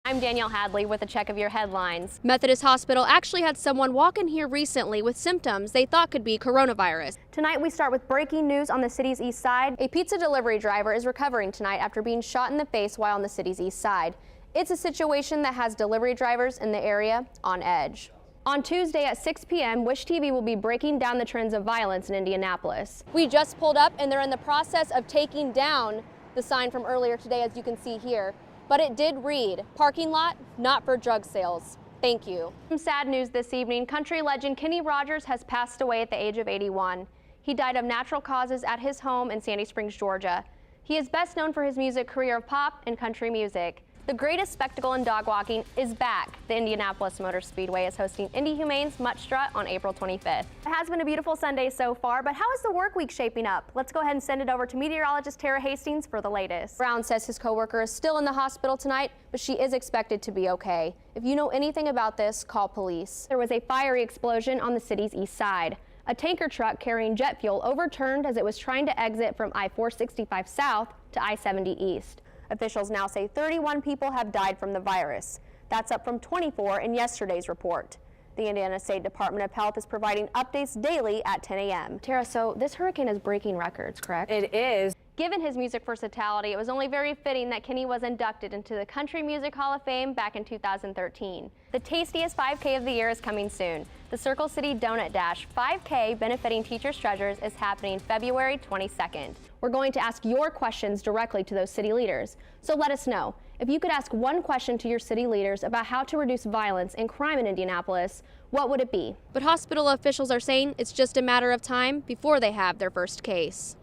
I'm Danielle Hadley with a check of your headlines. Methodist Hospital actually had someone walk in here recently with symptoms they thought could be coronavirus. Tonight we start with breaking news on the city's east side. A pizza delivery driver is recovering tonight after being shot in the face while on the city's east side. It's a situation that has delivery drivers in the area on edge. On Tuesday at 6 p.m., WishTV will be breaking down the trends of violence in Indianapolis. We just pulled up and they're in the process of taking down the sign from earlier today, as you can see here. But it did read, "Parking lot, not for drug sales." Thank you. Some sad news this evening. Country legend Kenny Rogers has passed away at the age of 81. He died of natural causes at his home in Sandy Springs, Georgia. He is best known for his music career of pop and country music. The greatest spectacle in dog walking is back. The Indianapolis Motor Speedway is hosting Indy Humane's Mutt Strut on April 25th. It has been a beautiful Sunday so far, but how is the work week shaping up? Let's go ahead and send it over to meteorologist Tara Hastings for the latest. Brown says his coworker is still in the hospital tonight, but she is expected to be okay. If you know anything about this, call police. There was a fiery explosion on the city's east side. A tanker truck carrying jet fuel overturned as it was trying to exit from I-465 south to I-70 east. Officials now say 31 people have died from the virus. That's up from 24 in yesterday's report. The Indiana State Department of Health is providing updates daily at 10 a.m. Tara, so this hurricane is breaking records, correct? It is. Given his music versatility, it was only very fitting that Kenny was inducted into the Country Music Hall of Fame back in 2013. The tastiest 5K of the year is coming soon. The Circle City Donut Dash 5K benefiting Teachers' Treasures is happening February 22nd. We're going to ask your questions directly to those city leaders. So let us know. If you could ask one question to your city leaders about how to reduce violence and crime in Indianapolis, what would it be? But hospital officials are saying it's just a matter of time before they have their first case.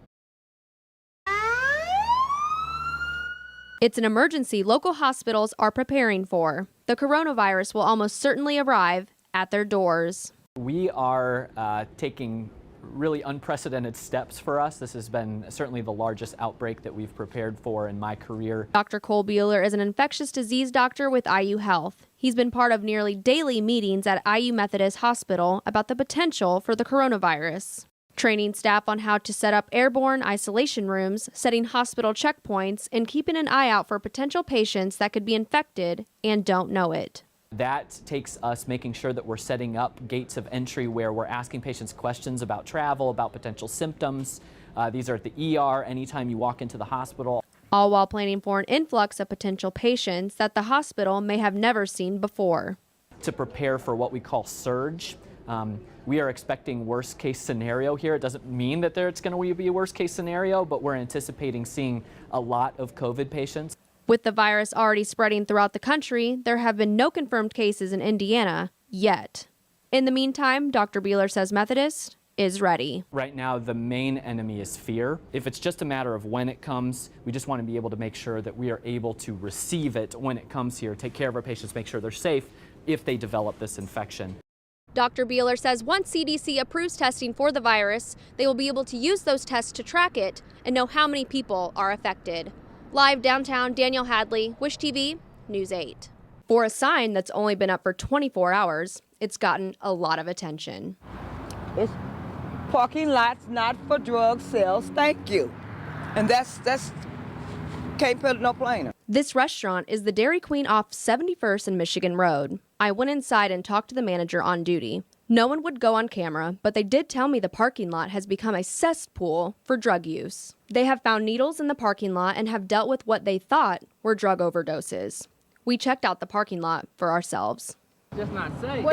It's an emergency local hospitals are preparing for. The coronavirus will almost certainly arrive at their doors. We are taking really unprecedented steps for us. This has been certainly the largest outbreak that we've prepared for in my career. Dr. Cole Bueller is an infectious disease doctor with IU Health. He's been part of nearly daily meetings at IU Methodist Hospital about the potential for the coronavirus. Training staff on how to set up airborne isolation rooms, setting hospital checkpoints, and keeping an eye out for potential patients that could be infected and don't know it. That takes us making sure that we're setting up gates of entry where we're asking patients questions about travel, about potential symptoms. These are at the ER anytime you walk into the hospital. All while planning for an influx of potential patients that the hospital may have never seen before. To prepare for what we call surge. We are expecting worst case scenario here. It doesn't mean that it's going to be a worst case scenario, but we're anticipating seeing a lot of COVID patients. With the virus already spreading throughout the country, there have been no confirmed cases in Indiana yet. In the meantime, Dr. Bueller says Methodist is ready. Right now, the main enemy is fear. If it's just a matter of when it comes, we just want to be able to make sure that we are able to receive it when it comes here, take care of our patients, make sure they're safe if they develop this infection. Dr. Bueller says once CDC approves testing for the virus, they will be able to use those tests to track it and know how many people are affected. Live downtown, Danielle Hadley, WishTV, News 8. For a sign that's only been up for 24 hours, it's gotten a lot of attention. It's parking lots not for drug sales, thank you. And that's can't put it no plainer. This restaurant is the Dairy Queen off 71st and Michigan Road. I went inside and talked to the manager on duty. No one would go on camera, but they did tell me the parking lot has become a cesspool for drug use. They have found needles in the parking lot and have dealt with what they thought were drug overdoses. We checked out the parking lot for ourselves. Just not safe.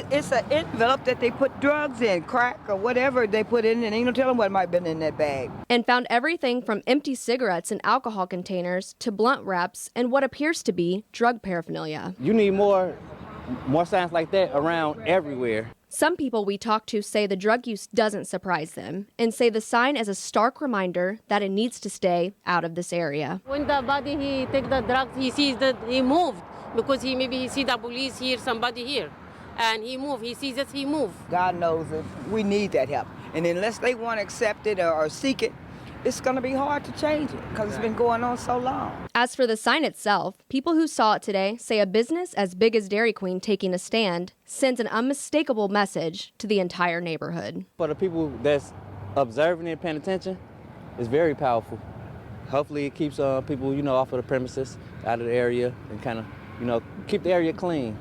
It's an envelope that they put drugs in, crack or whatever they put in, and ain't no telling what might have been in that bag. And found everything from empty cigarettes and alcohol containers to blunt wraps and what appears to be drug paraphernalia. You need more signs like that around everywhere. Some people we talked to say the drug use doesn't surprise them and say the sign is a stark reminder that it needs to stay out of this area. When the body he take the drugs, he sees that he moved because maybe he see the police here, somebody here, and he move. He sees us, he move. God knows that we need that help, and unless they want to accept it or seek it, it's going to be hard to change it because it's been going on so long. As for the sign itself, people who saw it today say a business as big as Dairy Queen taking a stand sends an unmistakable message to the entire neighborhood. For the people that's observing and paying attention, it's very powerful. Hopefully it keeps people, off of the premises, out of the area, and kind of keep the area clean.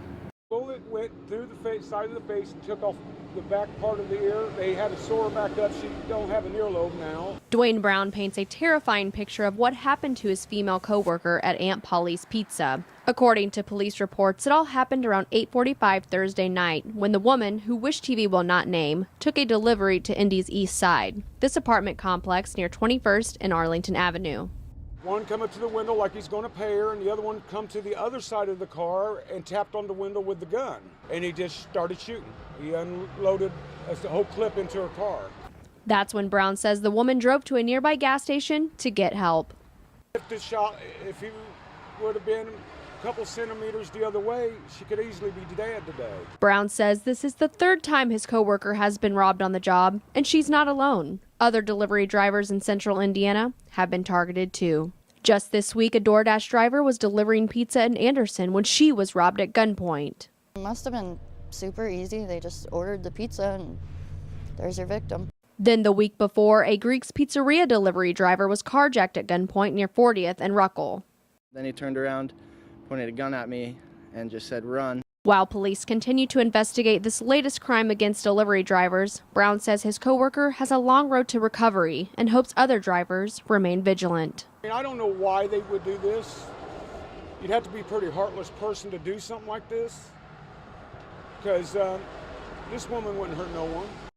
Bullet went through the side of the face and took off the back part of the ear. They had a sore back up. She don't have an earlobe now. Dwayne Brown paints a terrifying picture of what happened to his female coworker at Aunt Polly's Pizza. According to police reports, it all happened around 8:45 Thursday night when the woman, who WishTV will not name, took a delivery to Indy's east side, this apartment complex near 21st and Arlington Avenue. One come up to the window like he's going to pay her, and the other one come to the other side of the car and tapped on the window with the gun. And he just started shooting. He unloaded a whole clip into her car. That's when Brown says the woman drove to a nearby gas station to get help. If he would have been a couple centimeters the other way, she could easily be dead today. Brown says this is the third time his coworker has been robbed on the job, and she's not alone. Other delivery drivers in central Indiana have been targeted too. Just this week, a DoorDash driver was delivering pizza in Anderson when she was robbed at gunpoint. It must have been super easy. They just ordered the pizza and there's your victim. Then the week before, a Greek's Pizzeria delivery driver was carjacked at gunpoint near 40th and Ruckle. Then he turned around, pointed a gun at me, and just said, "Run." While police continue to investigate this latest crime against delivery drivers, Brown says his coworker has a long road to recovery and hopes other drivers remain vigilant. I don't know why they would do this. You'd have to be a pretty heartless person to do something like this, because this woman wouldn't hurt no one.